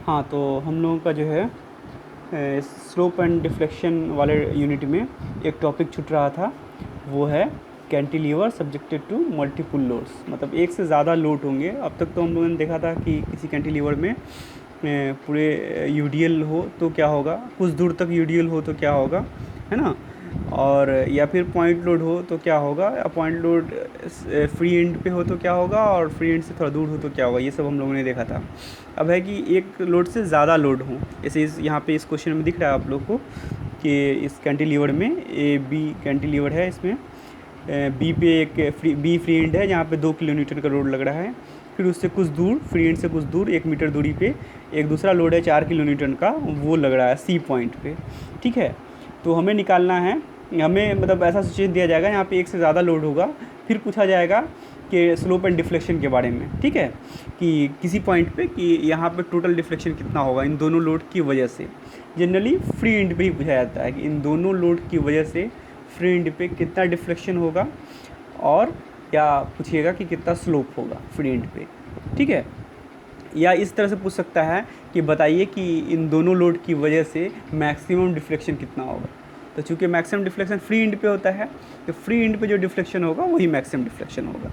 हाँ, तो हम लोगों का जो है स्लोप एंड डिफ्लेक्शन वाले यूनिट में एक टॉपिक छूट रहा था, वो है cantilever subjected to multiple loads. मतलब एक से ज़्यादा लोड होंगे। अब तक तो हम लोगों ने देखा था कि किसी कैंटिलीवर में पूरे यूडीएल हो तो क्या होगा, कुछ दूर तक यूडीएल हो तो क्या होगा, है ना, और या फिर पॉइंट लोड हो तो क्या होगा, या पॉइंट लोड फ्री एंड पे हो तो क्या होगा, और फ्री एंड से थोड़ा दूर हो तो क्या होगा। ये सब हम लोगों ने देखा था। अब है कि एक लोड से ज़्यादा लोड हो, जैसे इस यहाँ पे इस क्वेश्चन में दिख रहा है आप लोग को कि इस कैंटिलीवर में ए बी कैंटिलीवर है, इसमें बी पे एक फ्री एंड है जहाँ पे 2 किलो न्यूटन का लोड लग रहा है। फिर उससे कुछ दूर, फ्री एंड से कुछ दूर 1 मीटर दूरी पे एक दूसरा लोड है 4 किलो न्यूटन का, वो लग रहा है सी पॉइंट पे। ठीक है, तो हमें निकालना है, हमें मतलब ऐसा सिचुएशन दिया जाएगा यहाँ पे एक से ज़्यादा लोड होगा, फिर पूछा जाएगा कि स्लोप एंड डिफ्लेक्शन के बारे में। ठीक है, कि किसी पॉइंट पे कि यहाँ पे टोटल डिफ्लेक्शन कितना होगा इन दोनों लोड की वजह से। जनरली फ्री एंड पे ही पूछा जाता है कि इन दोनों लोड की वजह से फ्री एंड पे कितना डिफ्लेक्शन होगा, और या पूछिएगा कि कितना स्लोप होगा फ्री एंड पे। ठीक है, या इस तरह से पूछ सकता है कि बताइए कि इन दोनों लोड की वजह से मैक्सिमम डिफ्लेक्शन कितना होगा। तो चूँकि मैक्सिमम डिफ्लेक्शन फ्री एंड पे होता है, तो फ्री एंड पे जो डिफ्लेक्शन होगा वही मैक्सिमम डिफ्लेक्शन होगा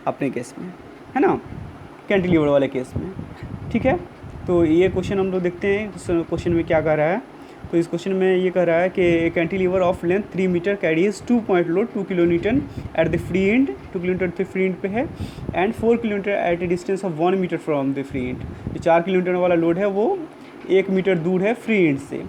अपने केस में, है ना, कैंटिलीवर वाले केस में। ठीक है, तो ये क्वेश्चन हम लोग देखते हैं क्वेश्चन में क्या कह रहा है। तो इस क्वेश्चन में ये कह रहा है कि cantilever of length 3 metre carries 2 point load 2 kilo newton at the free end, 2 kilo newton free end पे है, and 4 kilo newton at a distance of 1 metre from the free end. जो 4 किलो न्यूटन वाला load है वो 1 metre दूर है free end से।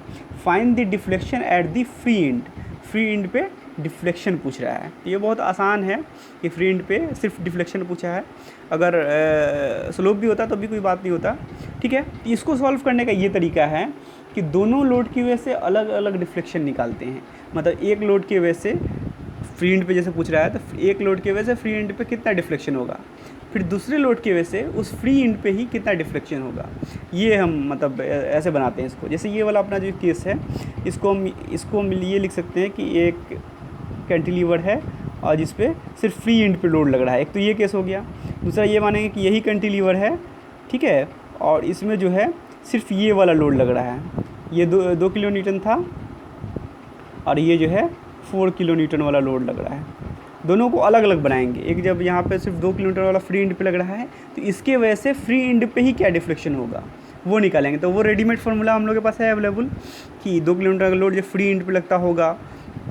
Find the deflection at the free and. Free end पे डिफ्लेक्शन पूछ रहा है। ये बहुत आसान है कि फ्री एंड पे सिर्फ डिफ्लेक्शन पूछा है। अगर स्लोप भी होता तो भी कोई बात नहीं होता। ठीक है, इसको सॉल्व करने का ये तरीका है कि दोनों लोड की वजह से अलग अलग डिफ्लेक्शन निकालते हैं। मतलब एक लोड की वजह से फ्री एंड पे जैसे पूछ रहा है, तो एक लोड की वजह से फ्री एंड पे कितना डिफ्लेक्शन होगा, फिर दूसरे लोड की वजह से उस फ्री एंड पे ही कितना डिफ्लेक्शन होगा। ये हम मतलब ऐसे बनाते हैं इसको। जैसे ये वाला अपना जो केस है, इसको हम ये लिख सकते हैं कि एक कैंटिलीवर है और जिस पे सिर्फ फ्री एंड पे लोड लग रहा है। एक तो ये केस हो गया। दूसरा ये मानेंगे कि यही कैंटिलीवर है, ठीक है, और इसमें जो है सिर्फ ये वाला लोड लग रहा है। ये 2 किलो न्यूटन था और ये जो है 4 किलो न्यूटन वाला लोड लग रहा है। दोनों को अलग अलग बनाएंगे। एक जब यहाँ पे सिर्फ 2 किलो न्यूटन वाला फ्री एंड पे लग रहा है, तो इसके वजह से फ्री एंड पे ही क्या डिफ्लेक्शन होगा वो निकालेंगे। तो वो रेडीमेड फार्मूला हम लोग के पास है अवेलेबल कि 2 किलो न्यूटन का लोड जब फ्री एंड पे लगता होगा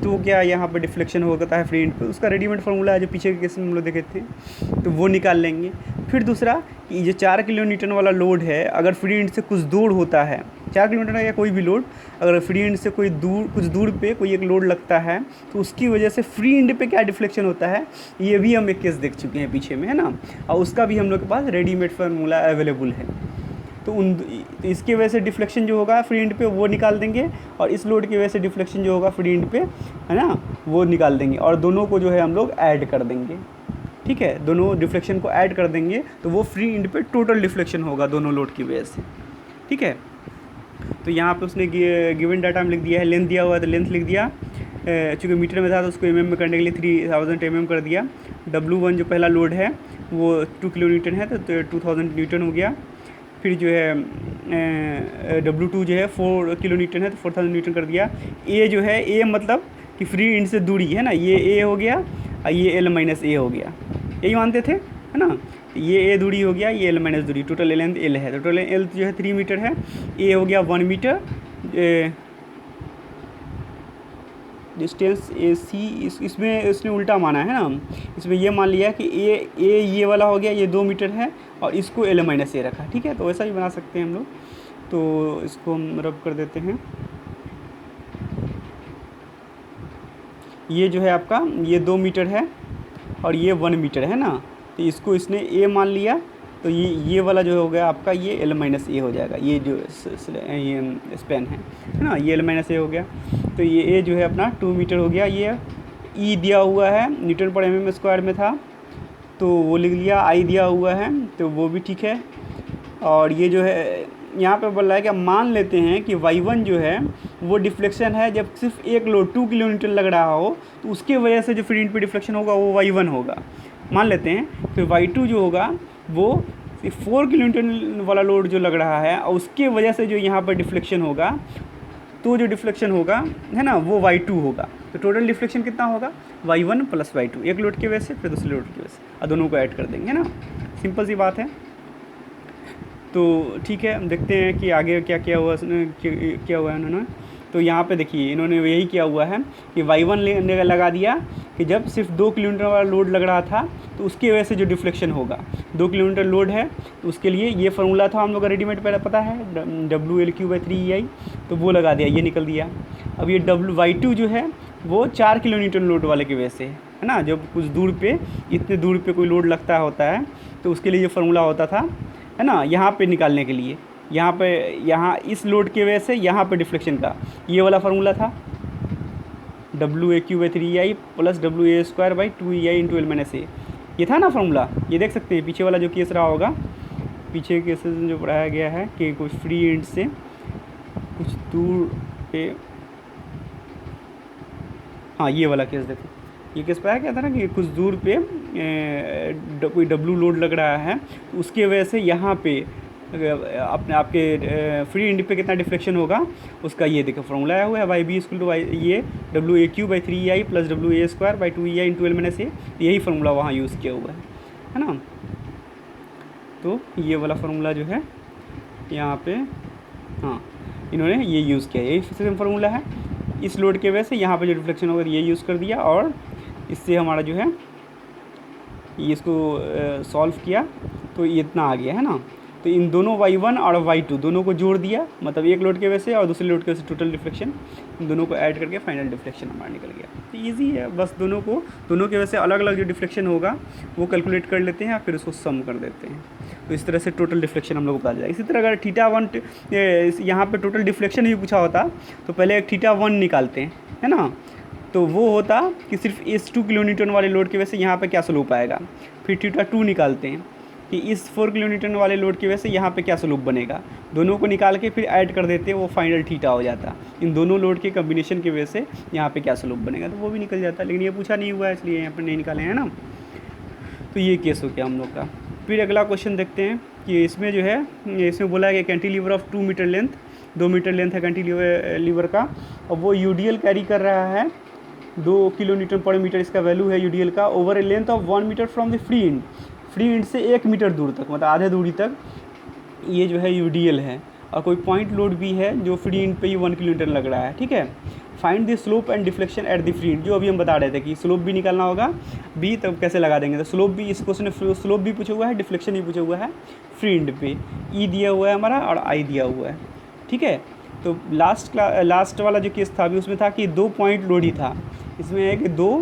तो क्या यहाँ पे डिफ्लेक्शन होता है फ्री एंड पे। उसका रेडीमेड फार्मूला है जो पीछे के केस में हम लोग देखे थे, तो वो निकाल लेंगे। फिर दूसरा कि जो 4 किलो न्यूटन वाला लोड है, अगर फ्री एंड से कुछ दूर होता है, 4 किलो न्यूटन या कोई भी लोड, अगर फ्री एंड से कुछ दूर पे कोई एक लोड लगता है, तो उसकी वजह से फ्री एंड पे क्या डिफ्लेक्शन होता है, ये भी हम एक केस देख चुके हैं पीछे में, है ना, और उसका भी हम लोग के पास रेडीमेड फार्मूला अवेलेबल है। तो इसकी वजह से डिफ्लेक्शन जो होगा फ्री एंड पे वो निकाल देंगे, और इस लोड की वजह से डिफ्लेक्शन जो होगा फ्री एंड पे, है ना, वो निकाल देंगे, और दोनों को जो है हम लोग ऐड कर देंगे। ठीक है, दोनों डिफ्लेक्शन को ऐड कर देंगे तो वो फ्री एंड पे टोटल डिफ्लेक्शन होगा दोनों लोड की वजह से। ठीक है, तो यहाँ पे उसने गिवन डाटा में लिख दिया है, लेंथ दिया हुआ है तो लेंथ लिख दिया, चूँकि मीटर में था तो उसको mm में करने के लिए 3000 mm कर दिया। W1 जो पहला लोड है वो 2 किलो न्यूटन है, तो 2000 न्यूटन हो गया। फिर जो है W2 जो है 4 किलो न्यूटन है, तो 4000 न्यूटन कर दिया। A जो है, A मतलब कि फ्री एंड से दूरी है ना, ये A हो गया और ये L माइनस A हो गया, यही मानते थे, है ना। ये A दूरी हो गया, ये L माइनस दूरी, टोटल लेंथ L है, तो टोटल L जो है 3 मीटर है। A हो गया 1 मीटर, डिस्टेंस AC इसमें इसने उल्टा माना है ना, इसमें ये मान लिया कि A ये वाला हो गया, ये 2 मीटर है, और इसको L माइनस A रखा। ठीक है, तो ऐसा ही बना सकते हैं हम लोग। तो इसको हम रब कर देते हैं। ये जो है आपका ये 2 मीटर है और ये 1 मीटर है ना, तो इसको इसने A मान लिया, तो ये वाला जो हो गया आपका ये L माइनस A हो जाएगा। ये जो ये स्पेन है ना, ये L माइनस A हो गया। तो ये A जो है अपना 2 मीटर हो गया। ये E दिया हुआ है, न्यूटन पर mm स्क्वायर में था, तो वो लिख लिया। I दिया हुआ है तो वो भी ठीक है। और ये जो है यहाँ पे बोल रहा है कि मान लेते हैं कि y1 जो है वो डिफ्लेक्शन है जब सिर्फ एक लोड 2 किलो न्यूटन लग रहा हो, तो उसके वजह से जो फ्री एंड पे डिफ्लेक्शन होगा वो y1 होगा, मान लेते हैं। फिर y2 जो होगा वो 4 किलोमीटर वाला लोड जो लग रहा है और उसके वजह से जो यहाँ पर डिफ्लेक्शन होगा, तो जो डिफ्लेक्शन होगा है ना वो y2 होगा। तो टोटल डिफ्लेक्शन कितना होगा, y1 + y2, एक लोड की वजह से फिर दूसरे लोड की वजह से, और दोनों को ऐड कर देंगे, है ना। सिंपल सी बात है। तो ठीक है, हम देखते हैं कि आगे क्या क्या हुआ क्या हुआ है उन्होंने। तो यहाँ पे देखिए इन्होंने यही किया हुआ है कि y1 लगा दिया कि जब सिर्फ 2 किलोमीटर वाला लोड लग रहा था तो उसकी वजह से जो डिफ्लेक्शन होगा, 2 किलोमीटर लोड है तो उसके लिए ये फार्मूला था हम लोग का रेडीमेड पहले पता है, WL3/3EI, तो वो लगा दिया, ये निकल दिया। अब ये y2 जो है वो 4 किलोमीटर लोड वाले की वजह से है ना, जब कुछ दूर पे, इतने दूर पे कोई लोड लगता होता है तो उसके लिए ये फार्मूला होता था, है ना, यहाँ पे निकालने के लिए। यहाँ इस लोड की वजह से यहाँ पे डिफ्लेक्शन का ये वाला फार्मूला था, WAQ/3EI + WA²/2EI × L-A, ये था ना फार्मूला। ये देख सकते हैं पीछे वाला जो केस रहा होगा, पीछे केसेस में जो पढ़ाया गया है कि कुछ फ्री एंड से कुछ दूर पे, हाँ ये वाला केस देखो, ये केस पढ़ाया गया था ना कि कुछ दूर पे कोई W लोड लग रहा है तो उसकी वजह से यहाँ पे आपके फ्री एंड पे कितना डिफ्लेक्शन होगा उसका ये देखो फॉर्मूला आया हुआ है, YB = ये WAQ/3EI + WA²/2EI × L-A, यही फार्मूला वहाँ यूज़ किया हुआ है ना। तो ये वाला फार्मूला जो है यहाँ पे, हाँ इन्होंने ये यूज़ किया, यही सेम फार्मूला है। इस लोड के वजह से यहाँ पे जो डिफ्लेक्शन होगा ये यूज़ कर दिया, और इससे हमारा जो है ये इसको सॉल्व किया तो ये इतना आ गया है ना। तो इन दोनों y1 और y2 दोनों को जोड़ दिया, मतलब एक लोड के वजह से और दूसरे लोड की वजह से टोटल डिफ्लेक्शन, इन दोनों को ऐड करके फाइनल डिफ्लेक्शन हमारा निकल गया। तो ईजी है, बस दोनों की वजह से अलग अलग जो डिफ्लेक्शन होगा वो कैलकुलेट कर लेते हैं, फिर उसको सम कर देते हैं। तो इस तरह से टोटल डिफ्लेक्शन हम लोग को पता चला। इसी तरह अगर θ1 यहाँ पर टोटल डिफ्लेक्शन भी पूछा होता तो पहले एक θ1 निकालते हैं, है ना। तो वो होता कि सिर्फ इस 2 किलोमीटर वाले लोड की वजह से यहाँ पे क्या स्लोप आएगा, फिर θ2 निकालते हैं कि इस 4 किलोमीटर वाले लोड की वजह से यहाँ पे क्या स्लोप बनेगा, दोनों को निकाल के फिर ऐड कर देते हैं, वो फाइनल θ हो जाता। इन दोनों लोड के कम्बिनेशन की वजह से यहाँ पे क्या स्लोप बनेगा, तो वो भी निकल जाता, लेकिन ये पूछा नहीं हुआ है इसलिए यहाँ पर नहीं निकाले हैं ना। तो ये केस हो गया हम लोग का। फिर अगला क्वेश्चन देखते हैं कि इसमें जो है, इसमें बोला है कि cantilever of 2 metre length, 2 metre length है कैंटिलीवर का, और वो यूडीएल कैरी कर रहा है 2 kN/m, इसका वैल्यू है यूडीएल का, over a length of 1 metre from the free end से 1 मीटर दूर तक, मतलब आधे दूरी तक ये जो है यूडीएल है, और कोई पॉइंट लोड भी है जो फ्री एंड पे ही 1 किलोमीटर लग रहा है, ठीक है। Find the slope and deflection at the free end, जो अभी हम बता रहे थे कि स्लोप भी निकालना होगा, बी तब कैसे लगा देंगे, तो स्लोप भी, इस क्वेश्चन में स्लोप भी पूछा हुआ है, डिफ्लेक्शन भी पूछा हुआ है फ्री एंड पे, ई दिया हुआ है हमारा और आई दिया हुआ है, ठीक है। तो लास्ट वाला जो केस था अभी उसमें था कि 2 पॉइंट लोड ही था, इसमें है कि 2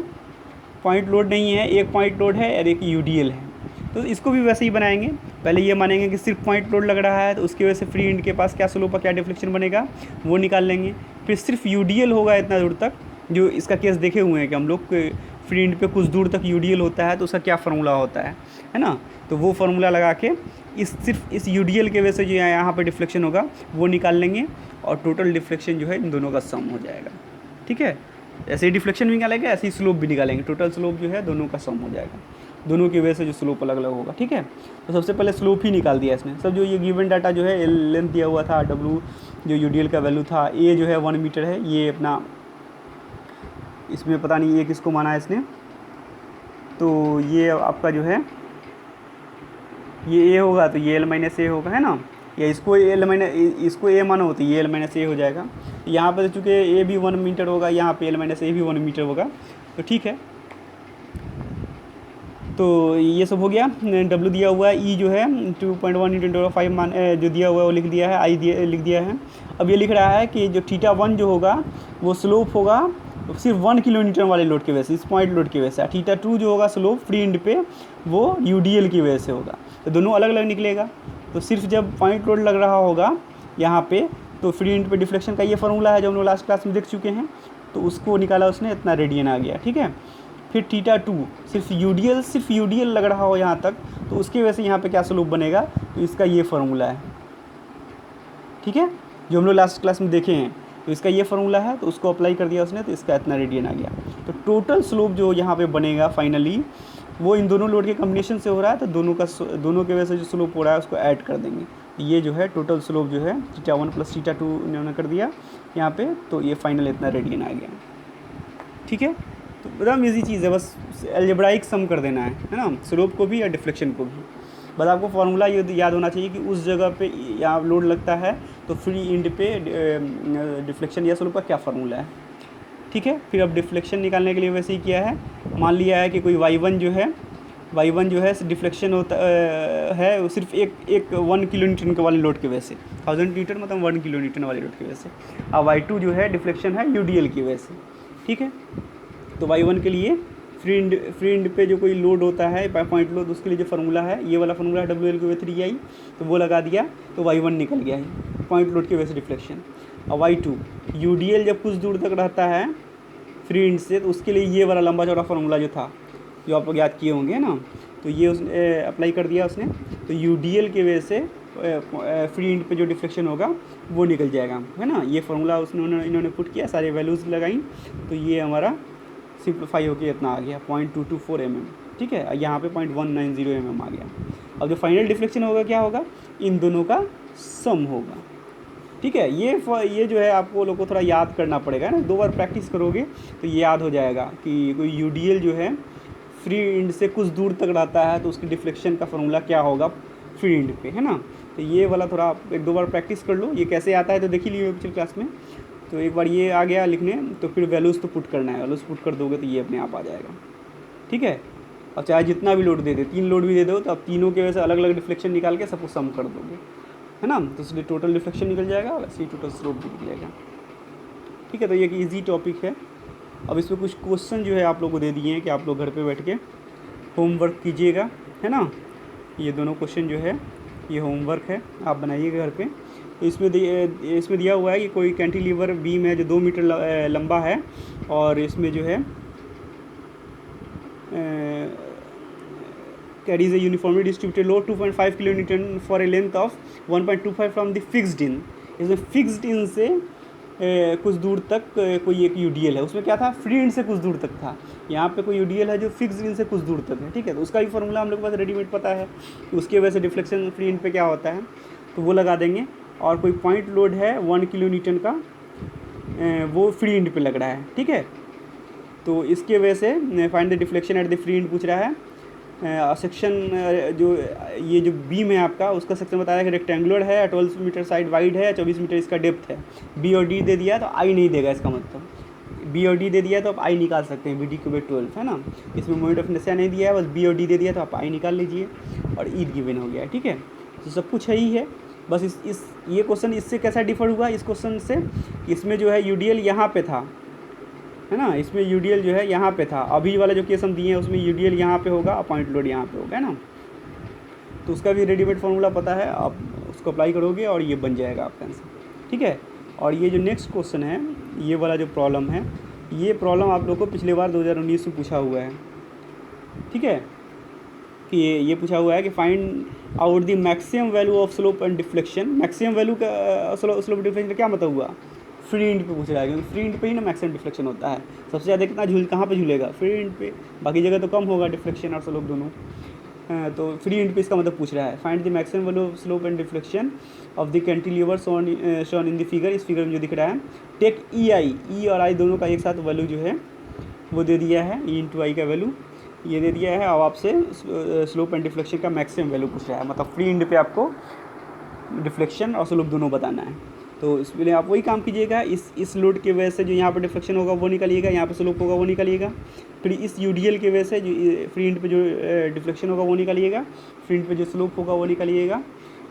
पॉइंट लोड नहीं है, 1 पॉइंट लोड है और एक यूडीएल है। तो इसको भी वैसे ही बनाएंगे, पहले ये मानेंगे कि सिर्फ पॉइंट लोड लग रहा है तो उसकी वजह से फ्री एंड के पास क्या स्लोप है, क्या डिफ्लेक्शन बनेगा वो निकाल लेंगे। फिर सिर्फ यूडीएल होगा इतना दूर तक, जो इसका केस देखे हुए हैं कि हम लोग फ्री एंड पे कुछ दूर तक यूडीएल होता है तो उसका क्या फार्मूला होता है ना। तो वो फार्मूला लगा के सिर्फ इस यूडीएल के वजह से जो यहाँ पर डिफ्लेक्शन होगा वो निकाल लेंगे, और टोटल डिफ्लेक्शन जो है इन दोनों का सम हो जाएगा, ठीक है। ऐसे ही डिफ्लेक्शन भी निकालेंगे, ऐसे ही स्लोप भी निकालेंगे, टोटल स्लोप जो है दोनों का सम हो जाएगा, दोनों की वजह से जो स्लोप अलग अलग होगा, ठीक है। तो सबसे पहले स्लोप ही निकाल दिया इसने सब, जो ये गिवन डाटा जो है लेंथ दिया हुआ था, W जो यूडीएल का वैल्यू था, A जो है 1 मीटर है, ये अपना इसमें पता नहीं ये किसको माना है इसने, तो ये आपका जो है ये A होगा तो ये L-A होगा, है ना, या इसको इसको A माना होती है, ये L-A हो जाएगा। यहाँ पर चूँकि A भी 1 मीटर होगा, यहाँ पे L-A भी 1 मीटर होगा, तो ठीक है। तो ये सब हो गया, W दिया हुआ है, E जो है 2.1 × 10⁵ मान जो दिया हुआ है वो लिख दिया है, I लिख दिया है। अब ये लिख रहा है कि जो θ1 जो होगा वो स्लोप होगा सिर्फ 1 किलोमीटर वाले लोड की वजह से, इस पॉइंट लोड की वजह से, θ2 जो होगा स्लोप फ्री एंड पे वो यूडीएल की वजह से होगा, तो दोनों अलग अलग निकलेगा। तो सिर्फ जब पॉइंट लोड लग रहा होगा यहाँ पे तो फ्री एंड पे डिफ्लेक्शन का ये फार्मूला है जो हम लोग लास्ट क्लास में देख चुके हैं, तो उसको निकाला उसने, इतना रेडियन आ गया, ठीक है। फिर θ2 सिर्फ यूडीएल लग रहा हो यहाँ तक, तो उसकी वजह से यहाँ पे क्या स्लोप बनेगा, तो इसका ये फार्मूला है, ठीक है, जो हम लोग लास्ट क्लास में देखे हैं। तो इसका ये फार्मूला है, तो उसको अप्लाई कर दिया उसने, तो इसका इतना रेडियन आ गया। तो टोटल स्लोप जो यहाँ पे बनेगा फाइनली वो इन दोनों लोड के कम्बिनेशन से हो रहा है, तो दोनों के वजह से जो स्लोप हो रहा है उसको ऐड कर देंगे। ये जो है टोटल स्लोप जो है θ1 + θ2 इन्होंने कर दिया यहाँ पे, तो ये फाइनल इतना रेडियन आ गया। ठीक है, तो एकदम ईजी चीज़ है, बस अलजेब्राइक सम कर देना है ना, स्लोप को भी या डिफ्लेक्शन को भी। बस आपको फार्मूला ये याद होना चाहिए कि उस जगह पे यहाँ लोड लगता है तो फ्री एंड पे डिफ्लेक्शन या स्लोप का क्या फार्मूला है। ठीक है, फिर अब डिफ्लेक्शन निकालने के लिए वैसे ही किया है, मान लिया है कि कोई y1 जो है डिफ्लेक्शन होता है वो सिर्फ एक 1 किलो न्यूटन के वाले लोड की वजह से, 1000 न्यूटन मतलब 1 किलो न्यूटन वाले लोड की वजह से। अब y2 जो है डिफ्लेक्शन है UDL की वजह से। ठीक है, तो y1 के लिए फ्री एंड पे जो कोई लोड होता है पॉइंट लोड, उसके लिए जो फार्मूला है ये वाला फार्मूला है WL/3I, तो वो लगा दिया तो y1 निकल गया है पॉइंट लोड की वजह से डिफ्लेक्शन। अब y2 UDL जब कुछ दूर तक रहता है फ्री एंड से, तो उसके लिए ये वाला लंबा चौड़ा फार्मूला जो था, जो आप लोग याद किए होंगे ना, तो ये उसने अप्लाई कर दिया उसने, तो UDL की वजह से फ्री एंड पे जो डिफ्लेक्शन होगा वो निकल जाएगा, है ना। ये फार्मूला इन्होंने पुट किया, सारे वैल्यूज़ लगाई, तो ये हमारा सिंप्लीफाई होकर इतना आ गया 0.224 mm। ठीक है, यहाँ पे 0.190 mm आ गया। अब जो फाइनल डिफ्लेक्शन होगा क्या होगा, इन दोनों का सम होगा। ठीक है, ये जो है आपको लोग को थोड़ा याद करना पड़ेगा ना, 2 बार प्रैक्टिस करोगे तो ये याद हो जाएगा कि कोई UDL जो है फ्री एंड से कुछ दूर तक रहता है तो उसकी डिफ्लेक्शन का फार्मूला क्या होगा फ्री एंड पे, है ना। तो ये वाला थोड़ा आप 1-2 बार प्रैक्टिस कर लो, ये कैसे आता है तो देख ही लिए पिछले क्लास में। तो एक बार ये आ गया लिखने, तो फिर वैल्यूज़ तो पुट करना है, वैल्यूज़ पुट कर दोगे तो ये अपने आप आ जाएगा। ठीक है, और चाहे जितना भी लोड दे दे, 3 लोड भी दे दो, तो अब तीनों के वजह से अलग अलग डिफ्लेक्शन निकाल के सबको सम कर दोगे, है ना, तो इसलिए टोटल डिफ्लेक्शन निकल जाएगा, वैसे ही टोटल स्लोप भी निकलेगा। ठीक है, तो ये एक ईजी टॉपिक है। अब इसमें कुछ क्वेश्चन जो है आप लोग को दे दिए हैं कि आप लोग घर पे बैठ के होमवर्क कीजिएगा, है ना। ये दोनों क्वेश्चन जो है ये होमवर्क है, आप बनाइएगा घर पे। तो इसमें दिया हुआ है कि कोई कैंटिलीवर बीम है जो 2 मीटर लंबा है, और इसमें जो है carries a uniformly distributed load 2.5 kilo Newton for a length of 1.25 from the fixed in. इसमें फिक्स्ड इन से कुछ दूर तक कोई एक UDL है, उसमें क्या था फ्री एंड से कुछ दूर तक था, यहाँ पे कोई UDL है जो फिक्स्ड इन से कुछ दूर तक है। ठीक है, तो उसका भी फार्मूला हम लोग के पास रेडीमेड पता है, उसके वजह से डिफ्लेक्शन फ्री एंड पे क्या होता है, तो वो लगा देंगे। और कोई पॉइंट लोड है 1 किलो न्यूटन का, वो फ्री एंड पे लग रहा है। ठीक है, तो इसके वजह से find the deflection at the free and पूछ रहा है। सेक्शन ये जो बीम है आपका, उसका सेक्शन बताया कि रेक्टेंगुलर है, 12 मीटर साइड वाइड है, 24 मीटर इसका डेप्थ है। B और D दे दिया तो I नहीं देगा, इसका मतलब B और D दे दिया तो आप I निकाल सकते हैं, BD/12, है ना। इसमें मोमेंट ऑफ इनर्शिया नहीं दिया है, बस B और D दे दिया तो आप I निकाल लीजिए, और E गिवन हो गया है। ठीक है, तो सब कुछ है ही है। बस ये क्वेश्चन इससे कैसा डिफर हुआ इस क्वेश्चन से, इसमें जो है UDL यहाँ पे था, है ना, इसमें UDL जो है यहाँ पे था। अभी वाला जो केस हम दिए हैं उसमें UDL यहाँ पे होगा, पॉइंट लोड यहाँ पे होगा, है ना। तो उसका भी रेडीमेड फार्मूला पता है, आप उसको अप्लाई करोगे और ये बन जाएगा आपका आंसर। ठीक है, और ये जो नेक्स्ट क्वेश्चन है, ये वाला जो प्रॉब्लम है, ये प्रॉब्लम आप लोग को पिछले बार 2019 में पूछा हुआ है। ठीक है, कि ये पूछा हुआ है कि find out the maximum value of slope and deflection. Maximum value का स्लोप डिफ्लेक्शन का क्या मतलब हुआ, फ्री एंड पे पूछ रहा है, क्योंकि फ्री एंड पे ही ना मैक्सिमम डिफ्लेक्शन होता है। सबसे ज़्यादा कितना कहाँ पे झूलेगा, फ्री एंड पे, बाकी जगह तो कम होगा डिफ्लेक्शन और स्लोप दोनों। तो फ्री एंड पे इसका मतलब पूछ रहा है। Find the maximum value of slope and deflection of the cantilever shown in the figure. इस फिगर में जो दिख रहा है, टेक E और I दोनों का एक साथ वैल्यू जो है वो दे दिया है, E/I का वैल्यू ये दे दिया है। अब आपसे स्लोप एंड डिफ्लेक्शन का मैक्सिमम वैल्यू पूछ रहा है, मतलब फ्री एंड पे आपको डिफ्लेक्शन और स्लोप दोनों बताना है। तो इसके लिए आप वही काम कीजिएगा, इस लोड की वजह से जो यहाँ पर डिफ्लेक्शन होगा वो निकालिएगा, यहाँ पे स्लोप होगा वो निकालिएगा। फिर इस UDL की वजह से जो फ्री एंड पे जो डिफ्लेक्शन होगा वो निकालिएगा, फ्री एंड पे जो स्लोप होगा वो निकालिएगा,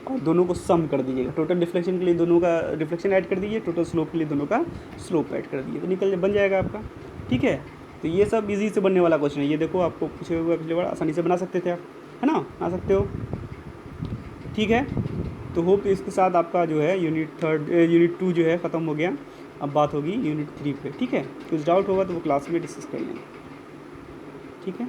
और दोनों को सम कर दीजिएगा। टोटल डिफ्लेक्शन के लिए दोनों का डिफ्लेक्शन ऐड कर दीजिए, टोटल स्लोप के लिए दोनों का स्लोप ऐड कर दीजिए, तो बन जाएगा आपका। ठीक है, तो ये सब इजी से बनने वाला क्वेश्चन है। ये देखो आपको पूछे हुए पिछले बार आसानी से बना सकते थे आप, है ना, बना सकते हो। ठीक है, तो होप इसके साथ आपका जो है यूनिट 2 जो है ख़त्म हो गया। अब बात होगी यूनिट 3 पे। ठीक है, कुछ डाउट होगा तो वो क्लास में डिस्कस कर लेंगे। ठीक है।